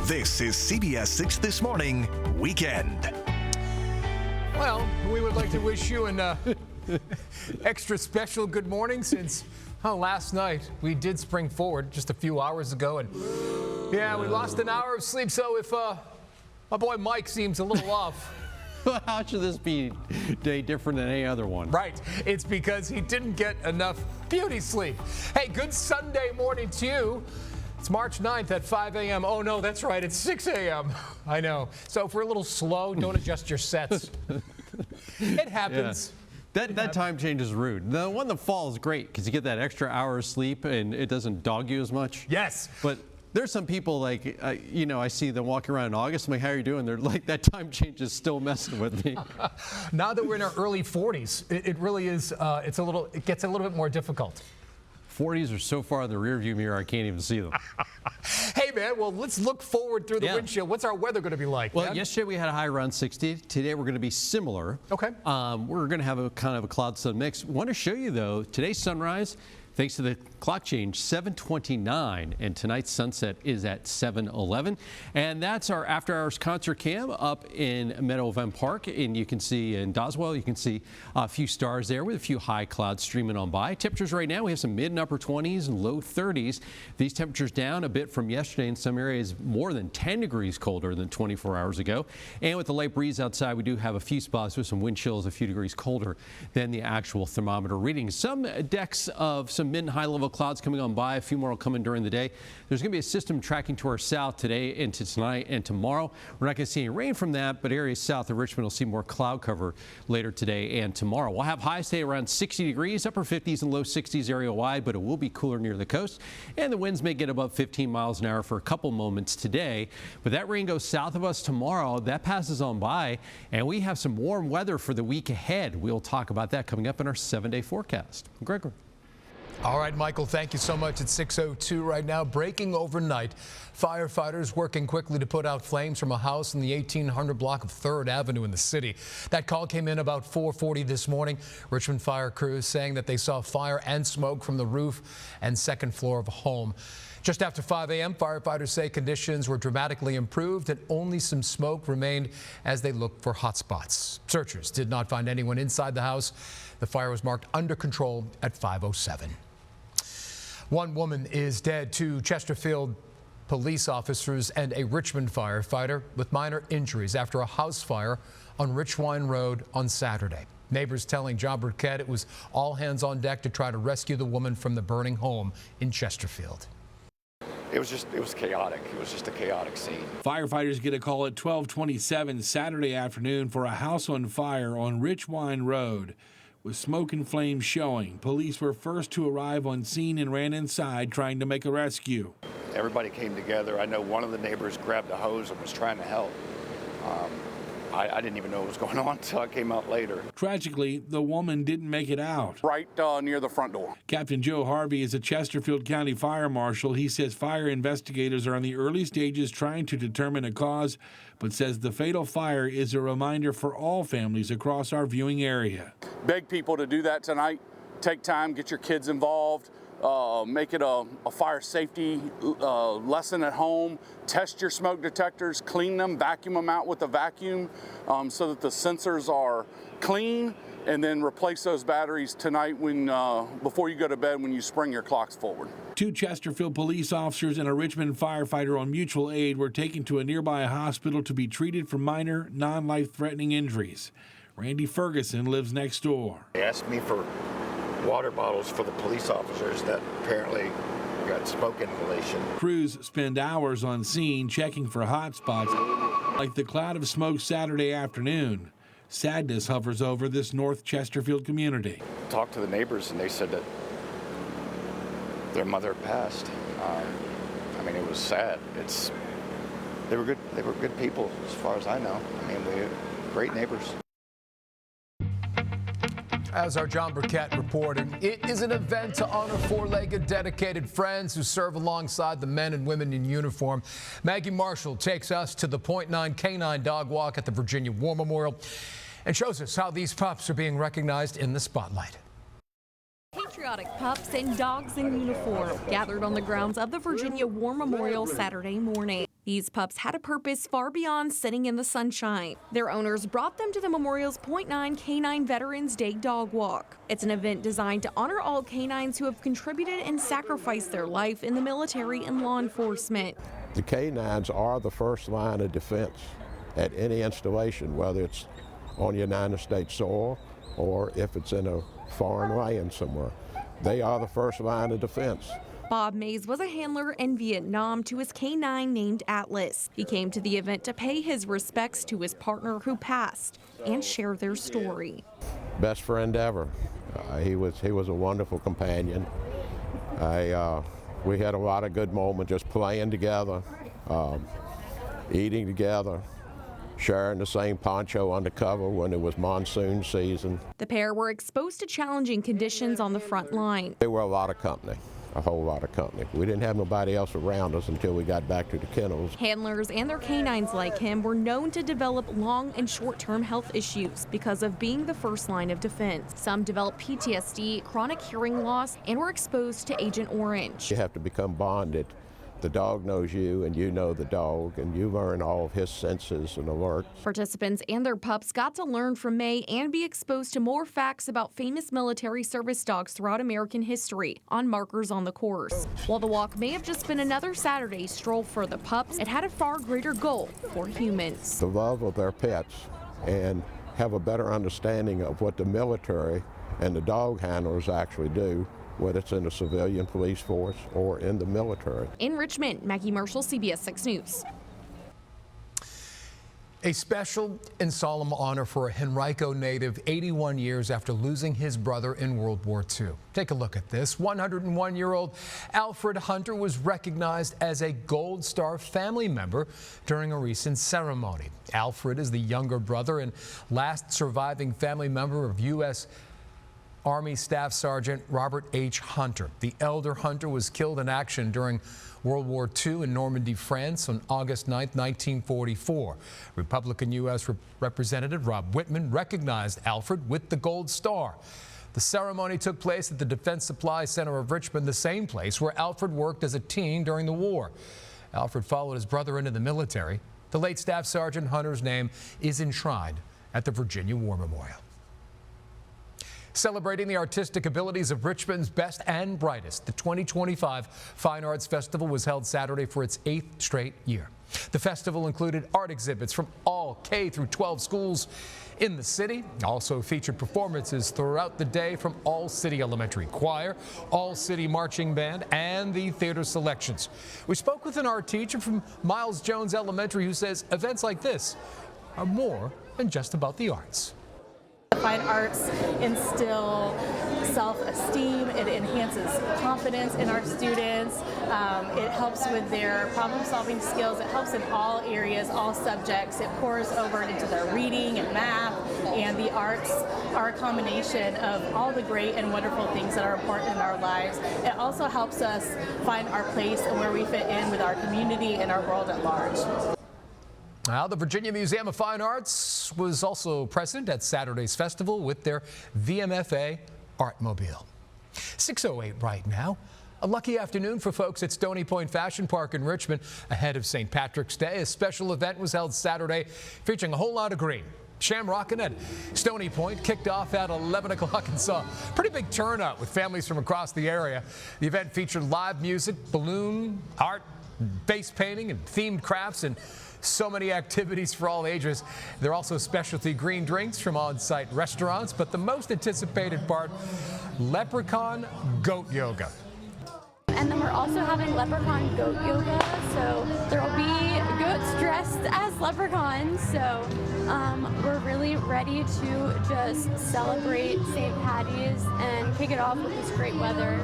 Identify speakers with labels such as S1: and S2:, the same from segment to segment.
S1: This is CBS 6 This Morning Weekend.
S2: Well, we would like to wish you an extra special good morning since last night we did spring forward just a few hours ago. And yeah, we lost an hour of sleep. So if my boy Mike seems a little off.
S3: How should this be day different than any other one?
S2: Right. It's because he didn't get enough beauty sleep. Hey, good Sunday morning to you. It's March 9th at 5 a.m. Oh, no, that's right. It's 6 a.m. I know. So if we're a little slow, don't adjust your sets. It happens.
S3: Yeah. That time change is rude. The one that fall is great because you get that extra hour of sleep and it doesn't dog you as much.
S2: Yes.
S3: But there's some people like, I see them walking around in August. I'm like, how are you doing? They're like, that time change is still messing with me.
S2: Now that we're in our early 40s, it really is, it gets a little bit more difficult.
S3: 40s are so far in the rearview mirror, I can't even see them.
S2: Hey, man, well, let's look forward through the windshield. What's our weather going to be like?
S3: Well,
S2: man?
S3: Yesterday we had a high around 60. Today we're going to be similar.
S2: Okay.
S3: We're going to have a kind of a cloud-sun mix. Want to show you, though, today's sunrise, thanks to the clock change, 7:29, and tonight's sunset is at 7:11. And that's our after-hours concert cam up in Meadow Event Park. And you can see in Doswell, you can see a few stars there with a few high clouds streaming on by. Temperatures right now, we have some mid and upper 20s and low 30s. These temperatures down a bit from yesterday. In some areas, more than 10 degrees colder than 24 hours ago. And with the light breeze outside, we do have a few spots with some wind chills a few degrees colder than the actual thermometer readings. Some decks of some mid and high level clouds coming on by. A few more will come in during the day. There's going to be a system tracking to our south today into tonight and tomorrow. We're not going to see any rain from that, but areas south of Richmond will see more cloud cover later today and tomorrow. We'll have highs today around 60 degrees, upper 50s and low 60s area wide, but it will be cooler near the coast. And the winds may get above 15 miles an hour for a couple moments today. But that rain goes south of us tomorrow. That passes on by, and we have some warm weather for the week ahead. We'll talk about that coming up in our 7-day forecast. Gregory.
S2: All right, Michael, thank you so much. It's 6:02 right now. Breaking overnight, firefighters working quickly to put out flames from a house in the 1800 block of 3rd Avenue in the city. That call came in about 4:40 this morning. Richmond fire crews saying that they saw fire and smoke from the roof and second floor of a home. Just after 5 a.m., firefighters say conditions were dramatically improved and only some smoke remained as they looked for hot spots. Searchers did not find anyone inside the house. The fire was marked under control at 5:07. One woman is dead. 2 Chesterfield police officers and a Richmond firefighter with minor injuries after a house fire on Richwine Road on Saturday. Neighbors telling John Burkett it was all hands on deck to try to rescue the woman from the burning home in Chesterfield.
S4: It was chaotic. It was just a chaotic scene.
S5: Firefighters get a call at 12:27 Saturday afternoon for a house on fire on Richwine Road. With smoke and flames showing, police were first to arrive on scene and ran inside trying to make a rescue.
S4: Everybody came together. I know one of the neighbors grabbed a hose and was trying to help. I didn't even know what was going on until I came out later.
S5: Tragically, the woman didn't make it out.
S6: Right near the front door.
S5: Captain Joe Harvey is a Chesterfield County fire marshal. He says fire investigators are in the early stages trying to determine a cause, but says the fatal fire is a reminder for all families across our viewing area.
S6: Beg people to do that tonight. Take time, get your kids involved. Make it a fire safety lesson at home. Test your smoke detectors, clean them, vacuum them out with a vacuum so that the sensors are clean, and then replace those batteries tonight before you go to bed when you spring your clocks forward.
S5: 2 Chesterfield police officers and a Richmond firefighter on mutual aid were taken to a nearby hospital to be treated for minor, non-life-threatening injuries. Randy Ferguson lives next door.
S4: They asked me for water bottles for the police officers that apparently got smoke inhalation.
S5: Crews spend hours on scene checking for hot spots like the cloud of smoke Saturday afternoon. Sadness hovers over this North Chesterfield community.
S4: Talked to the neighbors and they said that their mother passed. It was sad. They were good people as far as I know. We were great neighbors.
S2: As our John Burkett reported, it is an event to honor 4-legged dedicated friends who serve alongside the men and women in uniform. Maggie Marshall takes us to the .9 Canine Dog Walk at the Virginia War Memorial and shows us how these pups are being recognized in the spotlight.
S7: Patriotic pups and dogs in uniform gathered on the grounds of the Virginia War Memorial Saturday morning. These pups had a purpose far beyond sitting in the sunshine. Their owners brought them to the Memorial's Point 9 Canine Veterans Day Dog Walk. It's an event designed to honor all canines who have contributed and sacrificed their life in the military and law enforcement.
S8: The canines are the first line of defense at any installation, whether it's on United States soil or if it's in a foreign land somewhere. They are the first line of defense.
S7: Bob Mays was a handler in Vietnam to his canine named Atlas. He came to the event to pay his respects to his partner who passed and share their story.
S8: Best friend ever. He was a wonderful companion. We had a lot of good moments just playing together, eating together, sharing the same poncho undercover when it was monsoon season.
S7: The pair were exposed to challenging conditions on the front line.
S8: They were a lot of company. A whole lot of company. We didn't have nobody else around us until we got back to the kennels.
S7: Handlers and their canines like him were known to develop long and short-term health issues because of being the first line of defense. Some developed PTSD, chronic hearing loss, and were exposed to Agent Orange.
S8: You have to become bonded. The dog knows you and you know the dog, and you learn all of his senses and alerts.
S7: Participants and their pups got to learn from May and be exposed to more facts about famous military service dogs throughout American history on markers on the course. While the walk may have just been another Saturday stroll for the pups, it had a far greater goal for humans.
S8: The love of their pets and have a better understanding of what the military and the dog handlers actually do, whether it's in the civilian police force or in the military.
S7: In Richmond, Maggie Marshall, CBS 6 News.
S2: A special and solemn honor for a Henrico native 81 years after losing his brother in World War II. Take a look at this. 101-year-old Alfred Hunter was recognized as a Gold Star family member during a recent ceremony. Alfred is the younger brother and last surviving family member of U.S. Army Staff Sergeant Robert H. Hunter. The elder Hunter was killed in action during World War II in Normandy, France on August 9, 1944. Republican U.S. Representative Rob Whitman recognized Alfred with the Gold Star. The ceremony took place at the Defense Supply Center of Richmond, the same place where Alfred worked as a teen during the war. Alfred followed his brother into the military. The late Staff Sergeant Hunter's name is enshrined at the Virginia War Memorial. Celebrating the artistic abilities of Richmond's best and brightest, the 2025 Fine Arts Festival was held Saturday for its 8th straight year. The festival included art exhibits from all K through 12 schools in the city. Also featured performances throughout the day from All City Elementary Choir, All City Marching Band, and the theater selections. We spoke with an art teacher from Miles Jones Elementary who says events like this are more than just about the arts.
S9: Fine arts instill self-esteem, it enhances confidence in our students, it helps with their problem-solving skills, it helps in all areas, all subjects, it pours over into their reading and math, and the arts are a combination of all the great and wonderful things that are important in our lives. It also helps us find our place and where we fit in with our community and our world at large.
S2: Now, the Virginia Museum of Fine Arts was also present at Saturday's festival with their VMFA Artmobile. 6:08 right now. A lucky afternoon for folks at Stony Point Fashion Park in Richmond. Ahead of St. Patrick's Day, a special event was held Saturday featuring a whole lot of green. Shamrockin' at Stony Point kicked off at 11 o'clock and saw a pretty big turnout with families from across the area. The event featured live music, balloon art, face painting, and themed crafts, and so many activities for all ages. There are also specialty green drinks from on-site restaurants, but the most anticipated part, leprechaun goat yoga.
S10: And then we're also having leprechaun goat yoga, so there will be goats dressed as leprechauns. So we're really ready to just celebrate St. Patty's and kick it off with this great weather.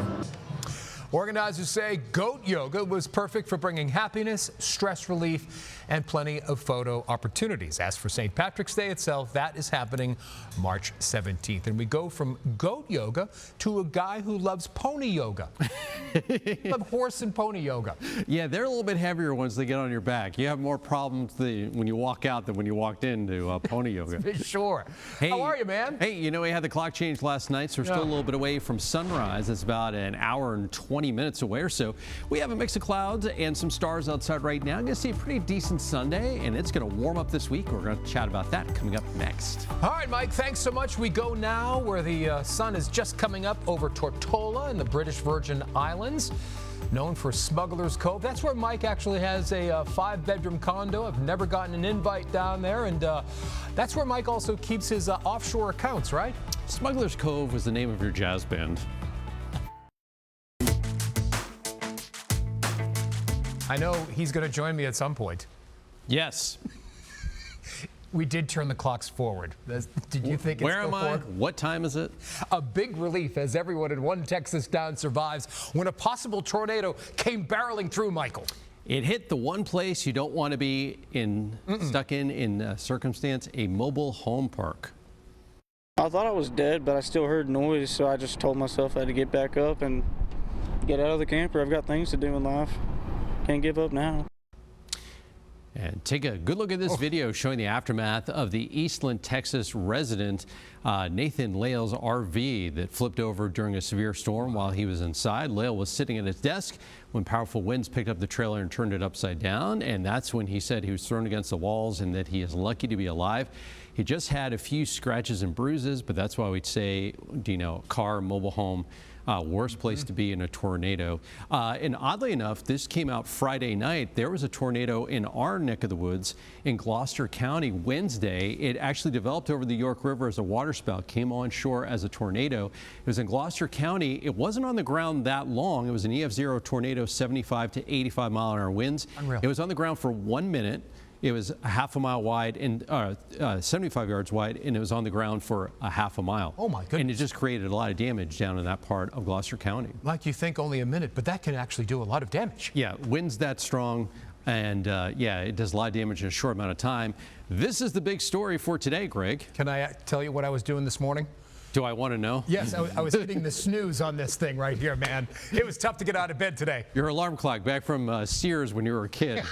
S2: Organizers say goat yoga was perfect for bringing happiness, stress relief, and plenty of photo opportunities. As for St. Patrick's Day itself, that is happening March 17th. And we go from goat yoga to a guy who loves pony yoga. Love horse and pony yoga.
S3: Yeah, they're a little bit heavier once they get on your back. You have more problems when you walk out than when you walked into pony yoga.
S2: Sure. Hey, how are you, man?
S3: Hey, you know, we had the clock change last night, so we're still a little bit away from sunrise. It's about an hour and 20 20 minutes away or so. We have a mix of clouds and some stars outside right now. Going to see a pretty decent Sunday, and it's going to warm up this week. We're going to chat about that coming up next.
S2: All right, Mike, thanks so much. We go now where the sun is just coming up over Tortola in the British Virgin Islands, known for Smuggler's Cove. That's where Mike actually has a 5-bedroom condo. I've never gotten an invite down there, and that's where Mike also keeps his offshore accounts, right?
S3: Smuggler's Cove was the name of your jazz band.
S2: I know he's going to join me at some point.
S3: Yes.
S2: We did turn the clocks forward. Did you think it's
S3: Where am I?
S2: forward?
S3: What time is it?
S2: A big relief as everyone in one Texas town survives when a possible tornado came barreling through, Michael.
S3: It hit the one place you don't want to be stuck in circumstance, a mobile home park.
S11: I thought I was dead, but I still heard noise, so I just told myself I had to get back up and get out of the camper. I've got things to do in life. Can't give up now.
S3: And take a good look at this video showing the aftermath of the Eastland, Texas resident Nathan Lale's RV that flipped over during a severe storm while he was inside. Lale was sitting at his desk when powerful winds picked up the trailer and turned it upside down. And that's when he said he was thrown against the walls and that he is lucky to be alive. He just had a few scratches and bruises, but that's why we'd say, car, mobile home, worst place to be in a tornado. And oddly enough, this came out Friday night. There was a tornado in our neck of the woods in Gloucester County Wednesday. It actually developed over the York River as a waterspout, came on shore as a tornado. It was in Gloucester County. It wasn't on the ground that long. It was an EF0 tornado, 75 to 85 mile-an-hour winds.
S2: Unreal.
S3: It was on the ground for 1 minute. It was a half a mile wide and 75 yards wide, and it was on the ground for a half a mile.
S2: Oh, my goodness.
S3: And it just created a lot of damage down in that part of Gloucester County.
S2: Like you think only a minute, but that can actually do a lot of damage.
S3: Yeah, winds that strong, and yeah, it does a lot of damage in a short amount of time. This is the big story for today, Greg.
S2: Can I tell you what I was doing this morning?
S3: Do I want to know?
S2: Yes, I was hitting the snooze on this thing right here, man. It was tough to get out of bed today.
S3: Your alarm clock back from Sears when you were a kid.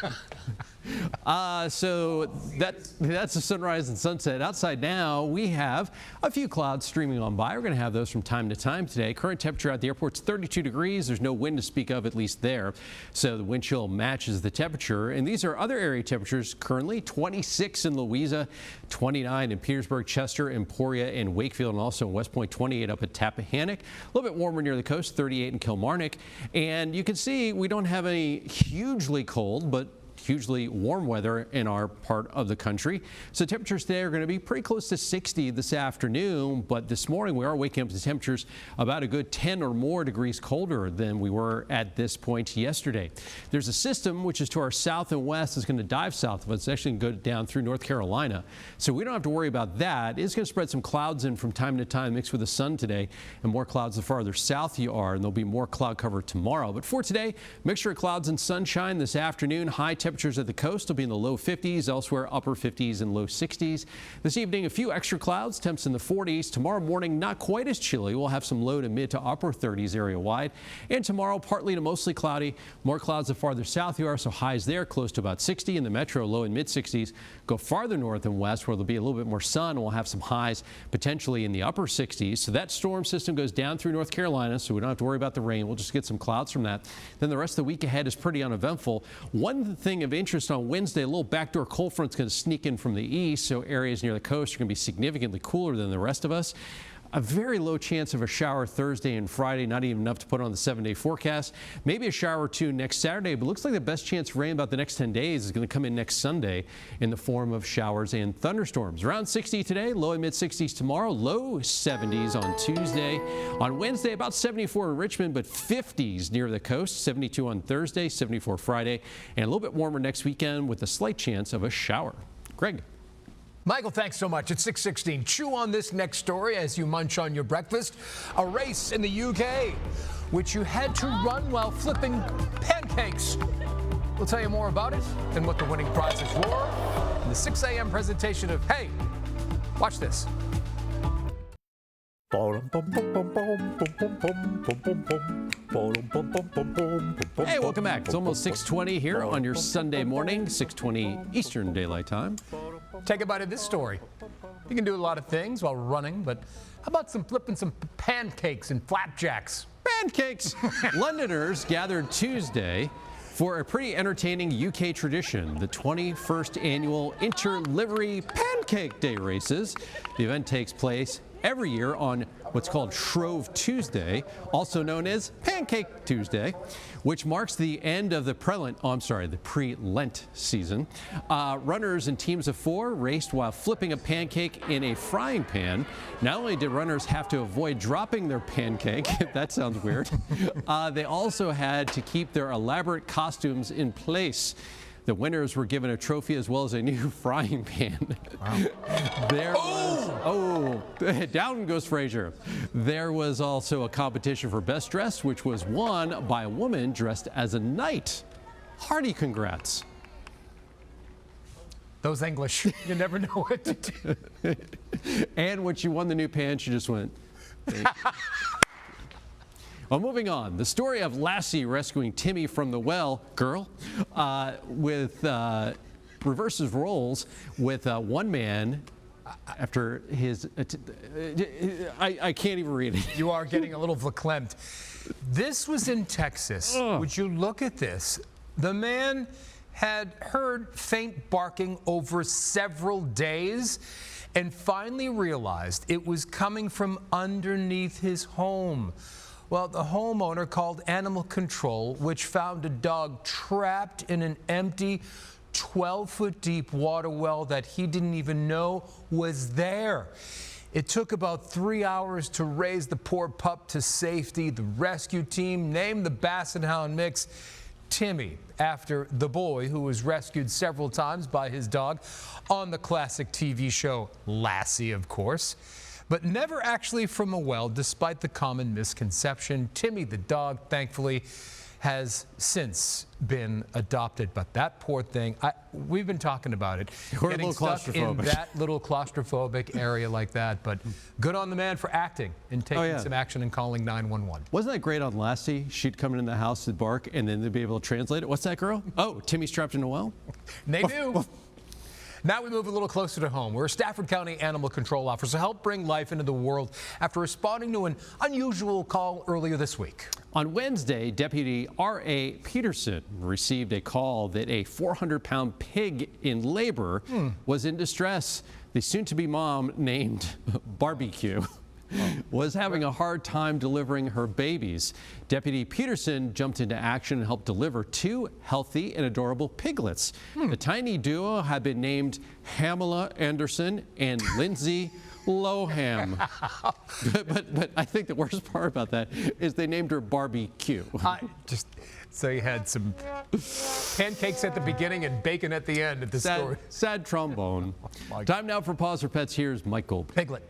S3: So that's the sunrise and sunset. Outside now, we have a few clouds streaming on by. We're going to have those from time to time today. Current temperature at the airport's 32 degrees. There's no wind to speak of, at least there. So the wind chill matches the temperature. And these are other area temperatures currently. 26 in Louisa, 29 in Petersburg, Chester, Emporia, and Wakefield, and also in West Point, 28 up at Tappahannock. A little bit warmer near the coast, 38 in Kilmarnock. And you can see we don't have any hugely cold, but hugely warm weather in our part of the country. So temperatures today are going to be pretty close to 60 this afternoon, but this morning we are waking up to temperatures about a good 10 or more degrees colder than we were at this point yesterday. There's a system which is to our south and west is going to dive south of us. It's actually going to go down through North Carolina. So we don't have to worry about that. It's going to spread some clouds in from time to time mixed with the sun today, and more clouds the farther south you are, and there'll be more cloud cover tomorrow. But for today, mixture of clouds and sunshine this afternoon. High temperatures at the coast will be in the low 50s, elsewhere upper 50s and low 60s. This evening, a few extra clouds, temps in the 40s. Tomorrow morning, not quite as chilly. We'll have some low to mid to upper 30s area wide. And tomorrow, partly to mostly cloudy. More clouds the farther south you are, so highs there close to about 60 in the metro, low and mid 60s. Go farther north and west where there'll be a little bit more sun. We'll have some highs potentially in the upper 60s. So that storm system goes down through North Carolina, so we don't have to worry about the rain. We'll just get some clouds from that. Then the rest of the week ahead is pretty uneventful. One thing of interest on Wednesday, a little backdoor cold front's going to sneak in from the east, so areas near the coast are going to be significantly cooler than the rest of us. A very low chance of a shower Thursday and Friday, not even enough to put on the 7-day forecast. Maybe a shower or two next Saturday, but looks like the best chance of rain about the next 10 days is going to come in next Sunday in the form of showers and thunderstorms. Around 60 today, low and mid 60s tomorrow, low 70s on Tuesday. On Wednesday, about 74 in Richmond, but 50s near the coast, 72 on Thursday, 74 Friday, and a little bit warmer next weekend with a slight chance of a shower. Greg.
S2: Michael, thanks so much. It's 6:16. Chew on this next story as you munch on your breakfast. A race in the UK, which you had to run while flipping pancakes. We'll tell you more about it and what the winning prizes were in the 6 a.m. presentation of Hey, watch this.
S3: Hey, welcome back. It's almost 6:20 here on your Sunday morning, 6:20 Eastern Daylight Time.
S2: Take a bite of this story. You can do a lot of things while running, but how about flipping some pancakes and flapjacks?
S3: Pancakes! Londoners gathered Tuesday for a pretty entertaining UK tradition, the 21st annual Interlivery Pancake Day races. The event takes place every year on what's called Shrove Tuesday, also known as Pancake Tuesday, which marks the end of the pre-Lent season. Runners in teams of 4 raced while flipping a pancake in a frying pan. Not only did runners have to avoid dropping their pancake, that sounds weird, they also had to keep their elaborate costumes in place. The winners were given a trophy as well as a new frying pan. Wow. Down goes Frazier. There was also a competition for best dress, which was won by a woman dressed as a knight. Hearty congrats.
S2: Those English, you never know what to do.
S3: And when she won the new pan, she just went, thank you. Well, moving on, the story of Lassie rescuing Timmy from the well, reverses roles with one man after his, I can't even read it.
S2: You are getting a little verklempt. This was in Texas. Would you look at this? The man had heard faint barking over several days and finally realized it was coming from underneath his home. Well, the homeowner called animal control, which found a dog trapped in an empty 12-foot deep water well that he didn't even know was there. It took about 3 hours to raise the poor pup to safety. The rescue team named the Basset Hound mix Timmy, after the boy who was rescued several times by his dog on the classic TV show Lassie, of course. But never actually from a well, despite the common misconception. Timmy the dog, thankfully, has since been adopted. But that poor thing, we've been talking about it.
S3: We're
S2: getting
S3: a little
S2: stuck in
S3: claustrophobic.
S2: that little claustrophobic area like that. But good on the man for acting and taking some action and calling 911.
S3: Wasn't that great on Lassie? She'd come in the house to bark, and then they'd be able to translate it. What's that, girl? Oh, Timmy's trapped in a well?
S2: They do. Now we move a little closer to home, where a Stafford County animal control officer helped bring life into the world after responding to an unusual call earlier this week.
S3: On Wednesday, Deputy R.A. Peterson received a call that a 400-pound pig in labor was in distress. The soon-to-be mom, named Barbecue, was having a hard time delivering her babies. Deputy Peterson jumped into action and helped deliver 2 healthy and adorable piglets. The tiny duo had been named Pamela Anderson and Lindsay Loham. but I think the worst part about that is they named her Barbecue.
S2: So you had some pancakes at the beginning and bacon at the end of the story.
S3: Sad trombone. Time now for Pause for Pets. Here's Mike Gold.
S2: Piglet.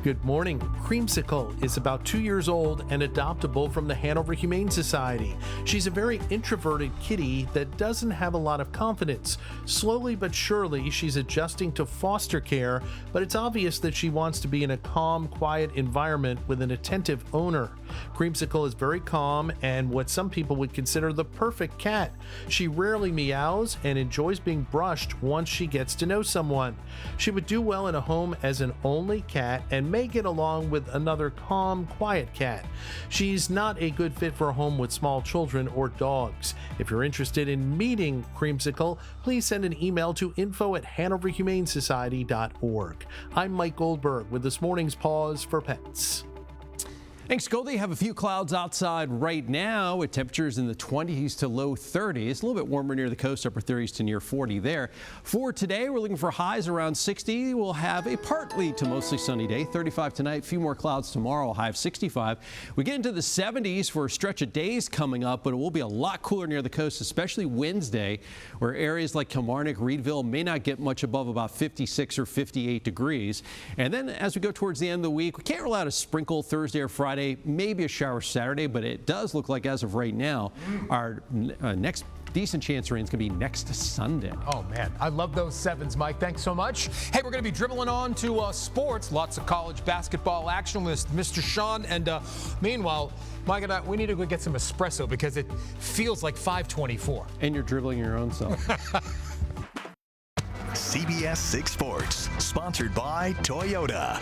S12: Good morning. Creamsicle is about 2 years old and adoptable from the Hanover Humane Society. She's a very introverted kitty that doesn't have a lot of confidence. Slowly but surely, she's adjusting to foster care, but it's obvious that she wants to be in a calm, quiet environment with an attentive owner. Creamsicle is very calm and what some people would consider the perfect cat. She rarely meows and enjoys being brushed once she gets to know someone. She would do well in a home as an only cat and may get along with another calm, quiet cat. She's not a good fit for a home with small children or dogs. If you're interested in meeting Creamsicle, please send an email to info@hanoverhumanesociety.org. I'm Mike Goldberg with this morning's Pause for Pets.
S3: Thanks, Goldie. Have a few clouds outside right now with temperatures in the 20s to low 30s. A little bit warmer near the coast, upper 30s to near 40 there. For today, we're looking for highs around 60. We'll have a partly to mostly sunny day. 35 tonight, a few more clouds tomorrow, high of 65. We get into the 70s for a stretch of days coming up, but it will be a lot cooler near the coast, especially Wednesday, where areas like Kilmarnock, Reedville may not get much above about 56 or 58 degrees. And then as we go towards the end of the week, we can't rule out a sprinkle Thursday or Friday. Maybe a shower Saturday, but it does look like as of right now, our next decent chance rain is going to be next Sunday.
S2: Oh, man. I love those 7s, Mike. Thanks so much. Hey, we're going to be dribbling on to sports. Lots of college basketball action with Mr. Sean. And meanwhile, Mike and I, we need to go get some espresso because it feels like 5:24.
S3: And you're dribbling your own self.
S1: CBS 6 Sports, sponsored by Toyota.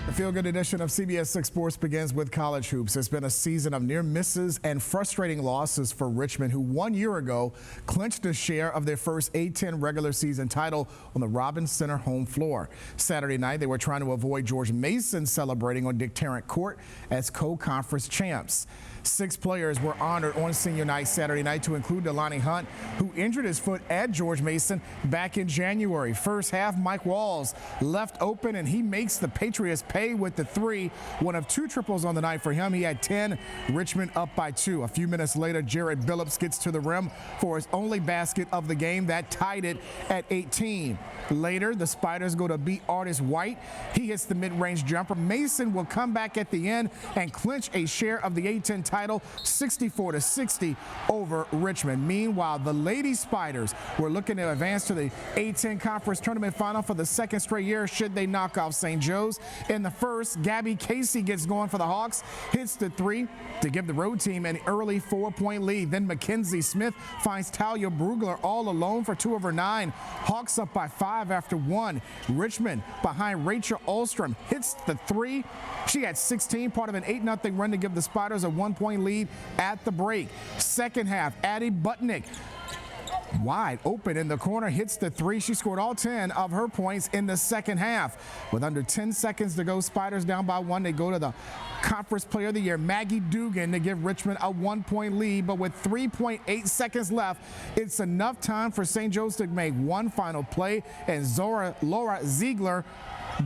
S13: The feel-good edition of CBS 6 Sports begins with college hoops. It's been a season of near misses and frustrating losses for Richmond, who 1 year ago clinched a share of their first A-10 regular season title on the Robins Center home floor. Saturday night, they were trying to avoid George Mason celebrating on Dick Tarrant Court as co-conference champs. 6 players were honored on senior night Saturday night, to include Delani Hunt, who injured his foot at George Mason back in January. First half, Mike Walls left open, and he makes the Patriots pay with the 3. One of 2 triples on the night for him. He had 10. Richmond up by 2. A few minutes later, Jared Billups gets to the rim for his only basket of the game. That tied it at 18. Later, the Spiders go to beat Artis White. He hits the mid-range jumper. Mason will come back at the end and clinch a share of the A-10 title, 64-60 over Richmond. Meanwhile, the Lady Spiders were looking to advance to the A-10 Conference Tournament Final for the second straight year should they knock off St. Joe's. In the first, Gabby Casey gets going for the Hawks, hits the 3 to give the road team an early 4-point lead. Then Mackenzie Smith finds Talia Brugler all alone for 2 of her 9. Hawks up by 5 after 1. Richmond behind Rachel Ulstrom hits the 3. She had 16, part of an 8-0 run to give the Spiders a 1-point lead at the break. Second half, Addie Butnick wide open in the corner, hits the 3. She scored all 10 of her points in the second half. With under 10 seconds to go, Spiders down by 1. They go to the Conference Player of the Year, Maggie Dugan, to give Richmond a 1-point lead. But with 3.8 seconds left, it's enough time for St. Joe's to make one final play, and Laura Ziegler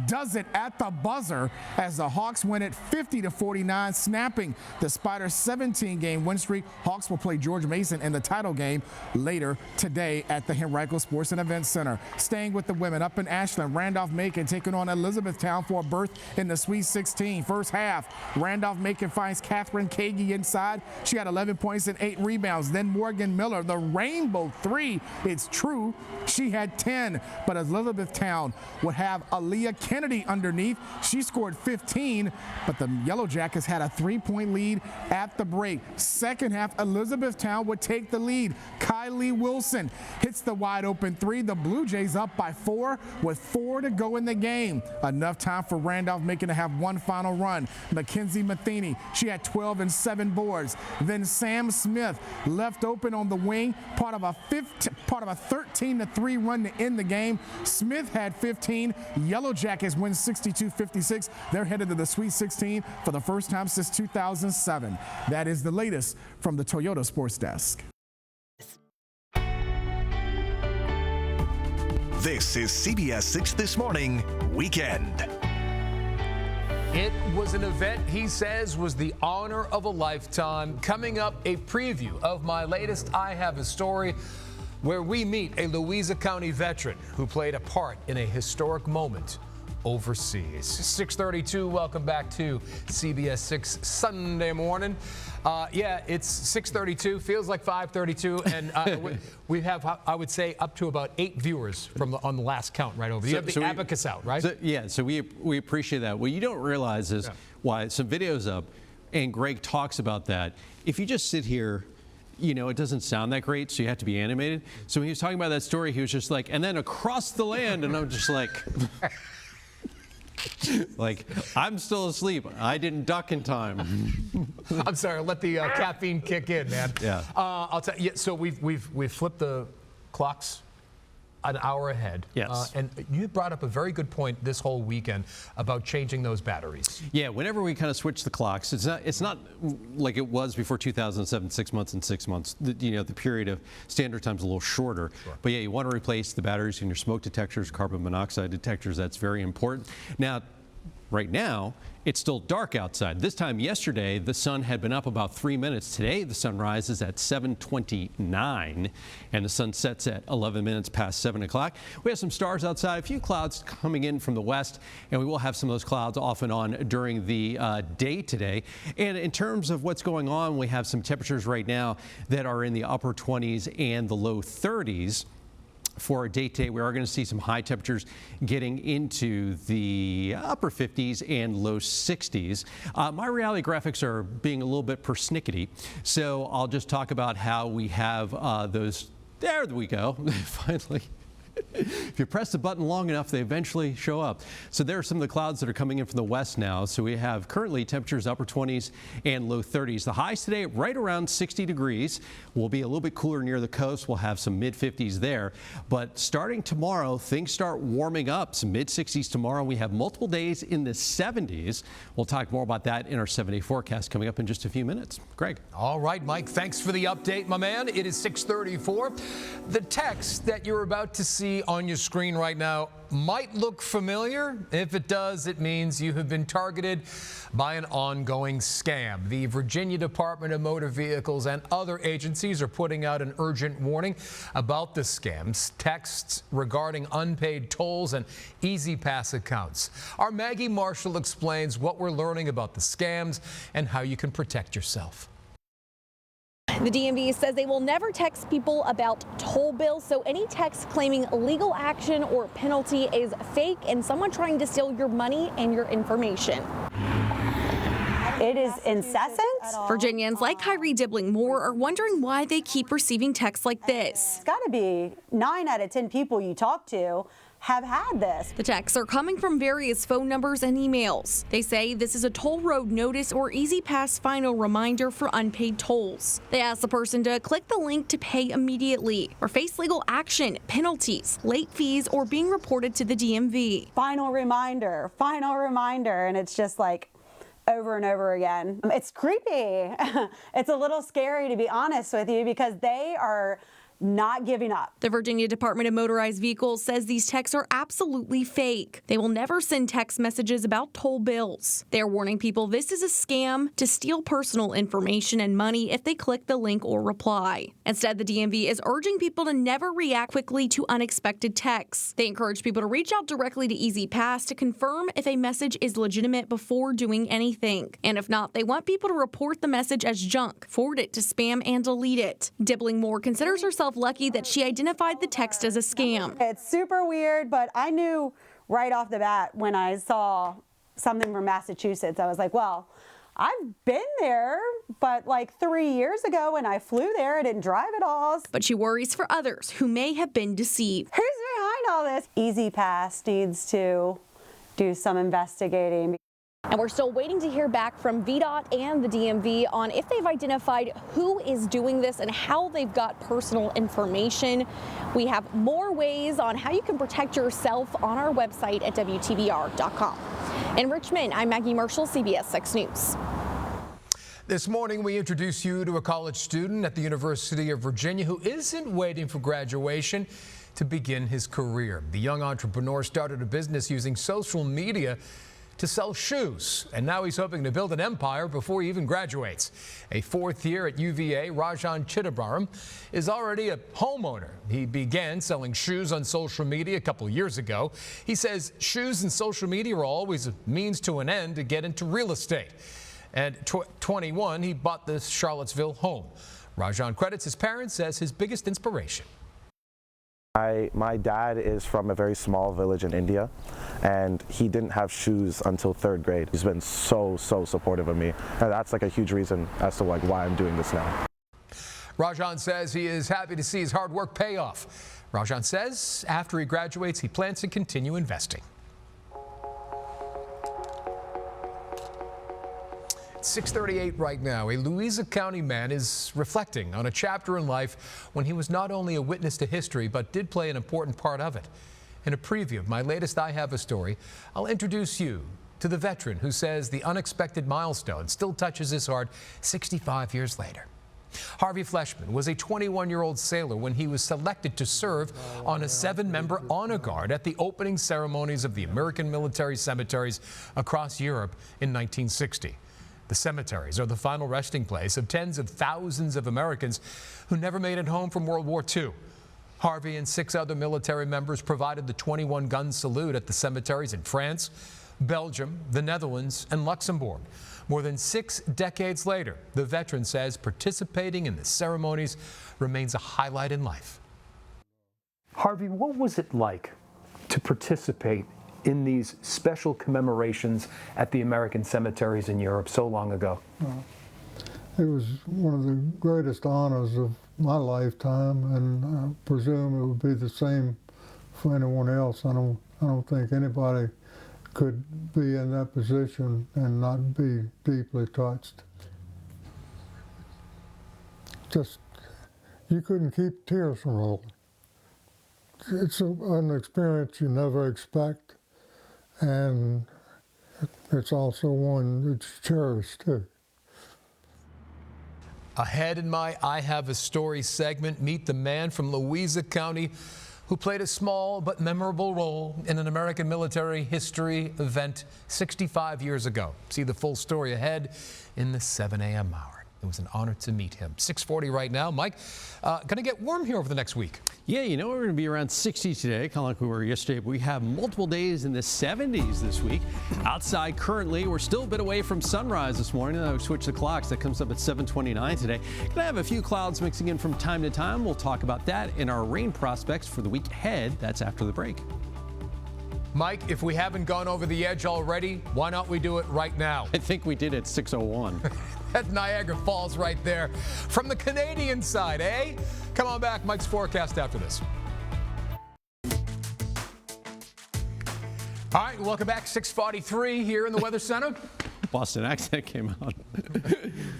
S13: does it at the buzzer as the Hawks win it 50-49, snapping the Spiders' 17-game win streak. Hawks will play George Mason in the title game later today at the Henrico Sports and Events Center. Staying with the women, up in Ashland, Randolph-Macon taking on Elizabethtown for a berth in the Sweet 16. First half, Randolph-Macon finds Catherine Kagi inside. She had 11 points and 8 rebounds. Then Morgan Miller, the rainbow 3. It's true, she had 10, but Elizabethtown would have Aaliyah Kennedy underneath. She scored 15, but the Yellow Jackets had a 3-point lead at the break. Second half, Elizabethtown would take the lead. Kylie Wilson hits the wide open 3. The Blue Jays up by 4 with 4 to go in the game. Enough time for Randolph-Macon to have one final run. Mackenzie Matheny, she had 12 and 7 boards. Then Sam Smith left open on the wing, part of a 13-3 run to end the game. Smith had 15. Yellow Jackets win 62-56. They're headed to the Sweet 16 for the first time since 2007. That is the latest from the Toyota Sports Desk.
S1: This is CBS 6 This Morning Weekend.
S2: It was an event he says was the honor of a lifetime. Coming up, a preview of my latest I Have a Story, where we meet a Louisa County veteran who played a part in a historic moment overseas. 6:32, welcome back to CBS 6 Sunday morning. Yeah, it's 6:32, feels like 5:32, and we have, I would say, up to about 8 viewers on the last count right over. You have the abacus out, right?
S3: So we appreciate that. What you don't realize is why some videos up, and Greg talks about that. If you just sit here, you know, it doesn't sound that great, so you have to be animated. So when he was talking about that story, he was just like, and then across the land, and I'm just like, like, I'm still asleep. I didn't duck in time.
S2: I'm sorry, let the caffeine kick in, man.
S3: Yeah.
S2: I'll tell you. So we've flipped the clocks an hour ahead.
S3: Yes.
S2: And you brought up a very good point this whole weekend about changing those batteries.
S3: Yeah, whenever we kind of switch the clocks, it's not like it was before 2007, 6 months and 6 months. The period of standard time's a little shorter. Sure. But yeah, you want to replace the batteries in your smoke detectors, carbon monoxide detectors. That's very important. Now, right now, it's still dark outside. This time yesterday, the sun had been up about 3 minutes. Today, the sun rises at 7:29, and the sun sets at 11 minutes past 7 o'clock. We have some stars outside, a few clouds coming in from the west, and we will have some of those clouds off and on during the day today. And in terms of what's going on, we have some temperatures right now that are in the upper 20s and the low 30s. For our date today, we are going to see some high temperatures getting into the upper 50s and low 60s. My reality graphics are being a little bit persnickety, so I'll just talk about how we have those There we go. Finally. If you press the button long enough, they eventually show up. So there are some of the clouds that are coming in from the west now. So we have currently temperatures upper 20s and low 30s. The highs today right around 60 degrees. We'll be a little bit cooler near the coast. We'll have some mid 50s there. But starting tomorrow, things start warming up. Some mid 60s tomorrow. We have multiple days in the 70s. We'll talk more about that in our 7-day forecast coming up in just a few minutes. Greg.
S2: All right, Mike, thanks for the update, my man. It is 6:34. The text that you're about to see on your screen right now might look familiar. If it does, it means you have been targeted by an ongoing scam. The Virginia Department of Motor Vehicles and other agencies are putting out an urgent warning about the scams. Texts regarding unpaid tolls and Easy Pass accounts. Our Maggie Marshall explains what we're learning about the scams and how you can protect yourself.
S14: The DMV says they will never text people about toll bills, so any text claiming legal action or penalty is fake and someone trying to steal your money and your information.
S15: It is incessant.
S7: Virginians like Kyrie Dibbling Moore are wondering why they keep receiving texts like this.
S15: It's got to be 9 out of 10 people you talk to have had this.
S7: The texts are coming from various phone numbers and emails. They say this is a toll road notice or Easy Pass final reminder for unpaid tolls. They ask the person to click the link to pay immediately or face legal action, penalties, late fees, or being reported to the DMV.
S15: Final reminder, and it's just like over and over again. It's creepy. It's a little scary, to be honest with you, because they are not giving up.
S7: The Virginia Department of Motorized Vehicles says these texts are absolutely fake. They will never send text messages about toll bills. They're warning people this is a scam to steal personal information and money if they click the link or reply. Instead, the DMV is urging people to never react quickly to unexpected texts. They encourage people to reach out directly to Easy Pass to confirm if a message is legitimate before doing anything. And if not, they want people to report the message as junk, forward it to spam, and delete it. Dibbling Moore considers herself lucky that she identified the text as a scam.
S15: It's super weird, but I knew right off the bat when I saw something from Massachusetts, I was like, well, I've been there, but like 3 years ago when I flew there, I didn't drive at all.
S7: But she worries for others who may have been deceived.
S15: Who's behind all this? Easy Pass needs to do some investigating.
S14: And we're still waiting to hear back from VDOT and the DMV on if they've identified who is doing this and how they've got personal information. We have more ways on how you can protect yourself on our website at WTVR.com. In Richmond, I'm Maggie Marshall, CBS 6 News.
S2: This morning, we introduce you to a college student at the University of Virginia who isn't waiting for graduation to begin his career. The young entrepreneur started a business using social media to sell shoes, and now he's hoping to build an empire before he even graduates. A fourth year at UVA, Rajan Chidambaram is already a homeowner. He began selling shoes on social media a couple years ago. He says shoes and social media are always a means to an end to get into real estate. At 21, he bought the Charlottesville home. Rajan credits his parents as his biggest inspiration.
S16: My dad is from a very small village in India, and he didn't have shoes until 3rd grade. He's been so supportive of me, and that's like a huge reason as to like why I'm doing this now.
S2: Rajan says he is happy to see his hard work pay off. Rajan says after he graduates, he plans to continue investing. 6:38 right now. A Louisa County man is reflecting on a chapter in life when he was not only a witness to history, but did play an important part of it. In a preview of my latest I Have a Story, I'll introduce you to the veteran who says the unexpected milestone still touches his heart 65 years later. Harvey Fleshman was a 21-year-old sailor when he was selected to serve on a 7-member honor guard at the opening ceremonies of the American military cemeteries across Europe in 1960. The cemeteries are the final resting place of tens of thousands of Americans who never made it home from World War II. Harvey and 6 other military members provided the 21-gun salute at the cemeteries in France, Belgium, the Netherlands, and Luxembourg. More than 6 decades later, the veteran says participating in the ceremonies remains a highlight in life.
S17: Harvey, what was it like to participate in these special commemorations at the American cemeteries in Europe so long ago?
S18: It was one of the greatest honors of my lifetime, and I presume it would be the same for anyone else. I don't think anybody could be in that position and not be deeply touched. Just, you couldn't keep tears from rolling. It's an experience you never expect, and it's also one that's cherished too.
S2: Ahead in my I Have a Story segment, meet the man from Louisa County who played a small but memorable role in an American military history event 65 years ago. See the full story ahead in the 7 a.m. hour. It was an honor to meet him. 6:40 right now. Mike, going to get warm here over the next week.
S3: Yeah, you know, we're going to be around 60 today, kind of like we were yesterday. But we have multiple days in the 70s this week. Outside currently, we're still a bit away from sunrise this morning. I switch the clocks. That comes up at 7:29 today. Going to have a few clouds mixing in from time to time. We'll talk about that in our rain prospects for the week ahead. That's after the break.
S2: Mike, if we haven't gone over the edge already, why not we do it right now?
S3: I think we did at 6:01.
S2: That's Niagara Falls right there. From the Canadian side, eh? Come on back. Mike's forecast after this. All right, welcome back. 6:43 here in the Weather Center.
S3: Boston accent came out.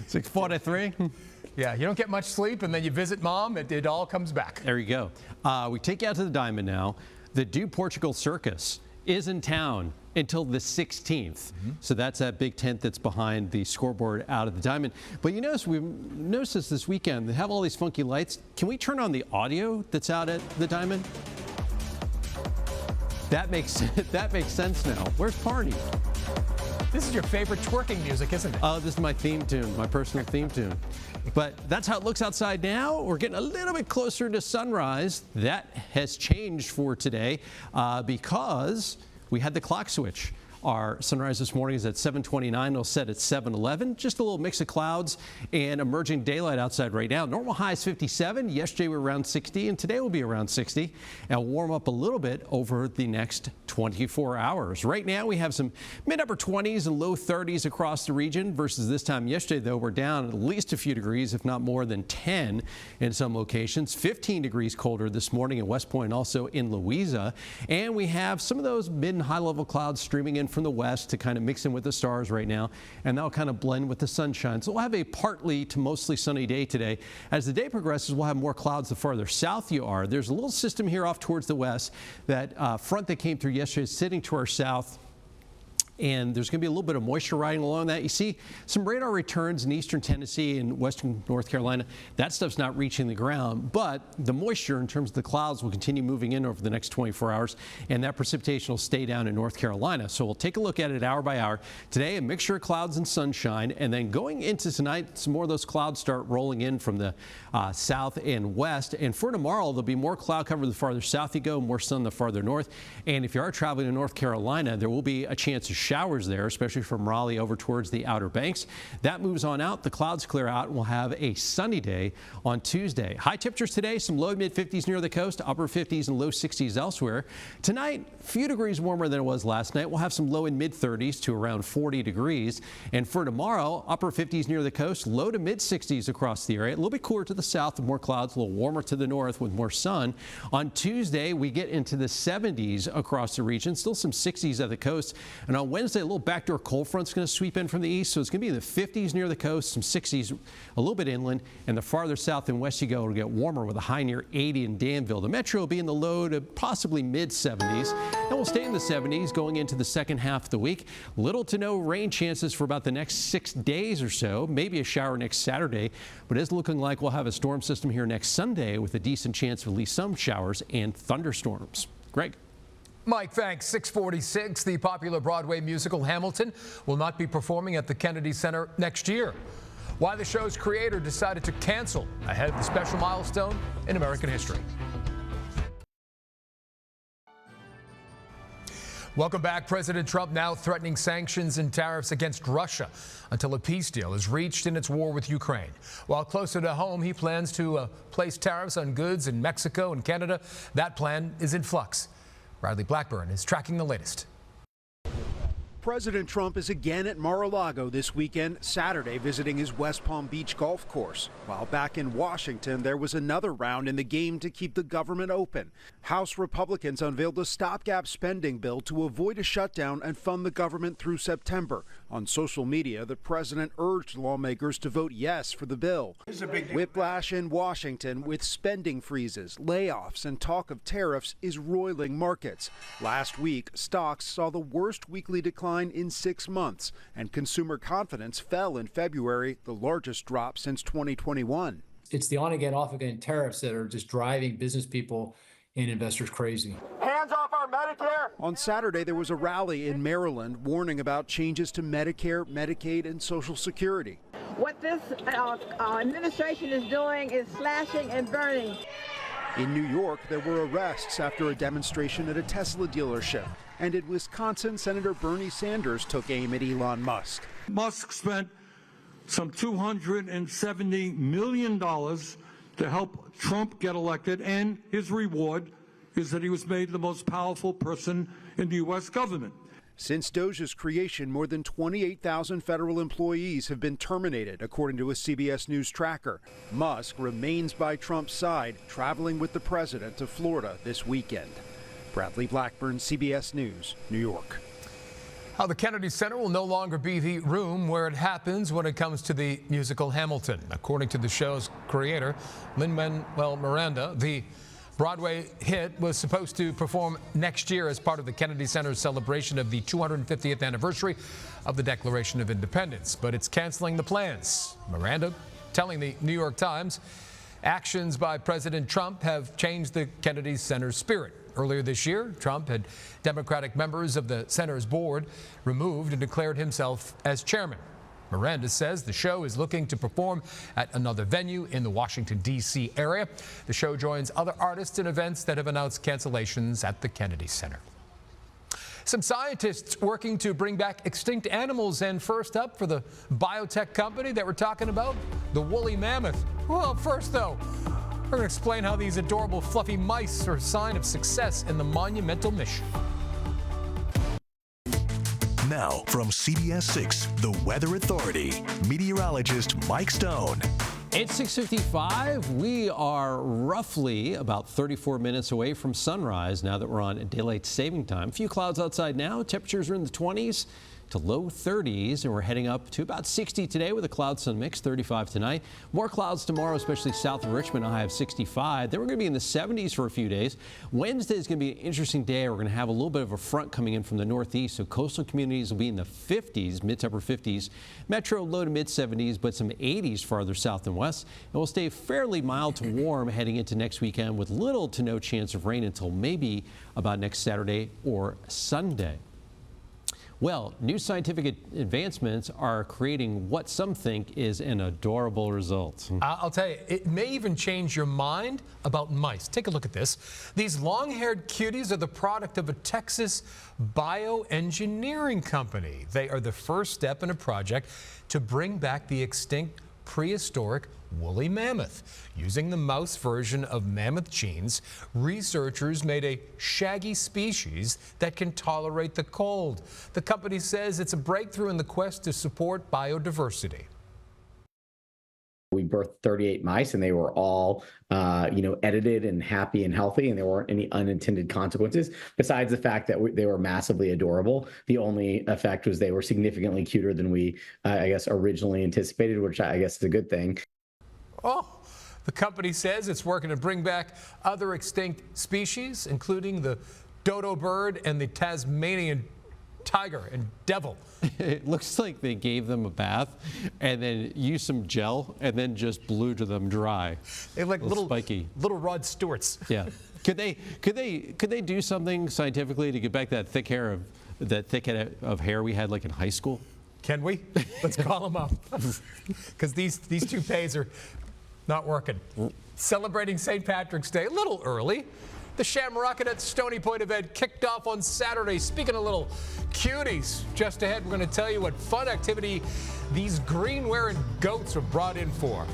S3: 6:43.
S2: Yeah, you don't get much sleep, and then you visit mom. It all comes back.
S3: There you go. We take you out to the Diamond now. The Do Portugal Circus is in town until the 16th. So that's that big tent that's behind the scoreboard out of the Diamond. But you notice, we've noticed this weekend, they have all these funky lights. Can we turn on the audio that's out at the Diamond? That makes sense now. Where's Parney?
S2: This is your favorite twerking music, isn't it?
S3: Oh, this is my theme tune, my personal theme tune. But that's how it looks outside now. We're getting a little bit closer to sunrise. That has changed for today because we had the clock switch. Our sunrise this morning is at 7:29. It'll set at 7:11. Just a little mix of clouds and emerging daylight outside right now. Normal high is 57. Yesterday we were around 60, and today will be around 60. And we'll warm up a little bit over the next 24 hours. Right now we have some mid-upper 20s and low 30s across the region versus this time yesterday, though, we're down at least a few degrees, if not more than 10 in some locations. 15 degrees colder this morning in West Point, also in Louisa. And we have some of those mid and high-level clouds streaming in from the west to kind of mix in with the stars right now, and that'll kind of blend with the sunshine. So we'll have a partly to mostly sunny day today. As the day progresses, we'll have more clouds the farther south you are. There's a little system here off towards the west. That front that came through yesterday is sitting to our south. And there's going to be a little bit of moisture riding along that. You see some radar returns in eastern Tennessee and western North Carolina. That stuff's not reaching the ground, but the moisture in terms of the clouds will continue moving in over the next 24 hours, and that precipitation will stay down in North Carolina. So we'll take a look at it hour by hour. Today, a mixture of clouds and sunshine, and then going into tonight, some more of those clouds start rolling in from the south and west. And for tomorrow, there'll be more cloud cover the farther south you go, more sun the farther north. And if you are traveling to North Carolina, there will be a chance of showers there, especially from Raleigh over towards the Outer Banks. That moves on out. The clouds clear out, and we'll have a sunny day on Tuesday. High temperatures today, some low mid 50s near the coast, upper 50s and low 60s elsewhere. Tonight, a few degrees warmer than it was last night. We'll have some low and mid 30s to around 40 degrees. And for tomorrow, upper 50s near the coast, low to mid 60s across the area. A little bit cooler to the south with more clouds, a little warmer to the north with more sun. On Tuesday, we get into the 70s across the region, still some 60s at the coast. And on Wednesday, a little backdoor cold front's going to sweep in from the east, so it's going to be in the 50s near the coast, some 60s a little bit inland, and the farther south and west you go, it'll get warmer with a high near 80 in Danville. The metro will be in the low to possibly mid 70s, and we'll stay in the 70s going into the second half of the week. Little to no rain chances for about the next 6 days or so, maybe a shower next Saturday, but it's looking like we'll have a storm system here next Sunday with a decent chance of at least some showers and thunderstorms. Greg.
S2: Mike, thanks. 6:46. The popular Broadway musical Hamilton will not be performing at the Kennedy Center next year. Why the show's creator decided to cancel ahead of the special milestone in American history. Welcome back. President Trump now threatening sanctions and tariffs against Russia until a peace deal is reached in its war with Ukraine. While closer to home, he plans to place tariffs on goods in Mexico and Canada. That plan is in flux. Riley Blackburn is tracking the latest.
S19: President Trump is again at Mar-a-Lago this weekend, Saturday visiting his West Palm Beach golf course. While back in Washington, there was another round in the game to keep the government open. House Republicans unveiled a stopgap spending bill to avoid a shutdown and fund the government through September. On social media, the president urged lawmakers to vote yes for the bill. Whiplash in Washington with spending freezes, layoffs, and talk of tariffs is roiling markets. Last week, stocks saw the worst weekly decline in 6 months, and consumer confidence fell in February, the largest drop since 2021.
S20: It's the on-again, off-again tariffs that are just driving business people and investors crazy.
S19: Hands off our Medicare! On Saturday, there was a rally in Maryland warning about changes to Medicare, Medicaid, and Social Security.
S21: What this administration is doing is slashing and burning.
S19: In New York, there were arrests after a demonstration at a Tesla dealership. And in Wisconsin, Senator Bernie Sanders took aim at Elon Musk.
S22: Musk spent some $270 million to help Trump get elected, and his reward is that he was made the most powerful person in the U.S. government.
S19: Since Doge's creation, more than 28,000 federal employees have been terminated, according to a CBS News tracker. Musk remains by Trump's side, traveling with the president to Florida this weekend. Bradley Blackburn, CBS News, New York.
S2: How the Kennedy Center will no longer be the room where it happens when it comes to the musical Hamilton. According to the show's creator, Lin-Manuel Miranda, the Broadway hit was supposed to perform next year as part of the Kennedy Center's celebration of the 250th anniversary of the Declaration of Independence, but it's canceling the plans. Miranda telling the New York Times, actions by President Trump have changed the Kennedy Center's spirit. Earlier this year, Trump had Democratic members of the center's board removed and declared himself as chairman. Miranda says the show is looking to perform at another venue in the Washington, D.C. area. The show joins other artists and events that have announced cancellations at the Kennedy Center. Some scientists working to bring back extinct animals, and first up for the biotech company that we're talking about, the woolly mammoth. Well, first though, we're going to explain how these adorable fluffy mice are a sign of success in the monumental mission.
S1: Now, from CBS 6, the Weather Authority, meteorologist Mike Stone.
S3: It's 6:55. We are roughly about 34 minutes away from sunrise now that we're on daylight saving time. A few clouds outside now. Temperatures are in the 20s to low 30s, and we're heading up to about 60 today with a cloud-sun mix, 35 tonight. More clouds tomorrow, especially south of Richmond, a high of 65. Then we're going to be in the 70s for a few days. Wednesday is going to be an interesting day. We're going to have a little bit of a front coming in from the northeast, so coastal communities will be in the 50s, mid to upper 50s. Metro, low to mid 70s, but some 80s farther south and west. And we'll stay fairly mild to warm heading into next weekend with little to no chance of rain until maybe about next Saturday or Sunday. Well, new scientific advancements are creating what some think is an adorable result.
S2: I'll tell you, it may even change your mind about mice. Take a look at this. These long-haired cuties are the product of a Texas bioengineering company. They are the first step in a project to bring back the extinct prehistoric woolly mammoth. Using the mouse version of mammoth genes, researchers made a shaggy species that can tolerate the cold. The company says it's a breakthrough in the quest to support biodiversity.
S23: We birthed 38 mice, and they were all, edited and happy and healthy, and there weren't any unintended consequences. Besides the fact that they were massively adorable, the only effect was they were significantly cuter than we, originally anticipated, which I guess is a good thing.
S2: Oh, the company says it's working to bring back other extinct species, including the dodo bird and the Tasmanian tiger and devil.
S3: It looks like they gave them a bath and then used some gel and then just blew to them dry.
S2: They look like little
S3: spiky,
S2: little Rod Stewarts.
S3: Yeah. Could they do something scientifically to get back that thick head of hair we had like in high school?
S2: Can we? Let's call them up, because these toupees are not working. Celebrating St. Patrick's Day a little early. The Shamrockin' at Stony Point event kicked off on Saturday. Speaking of little cuties, just ahead, we're going to tell you what fun activity these green-wearing goats were brought in for.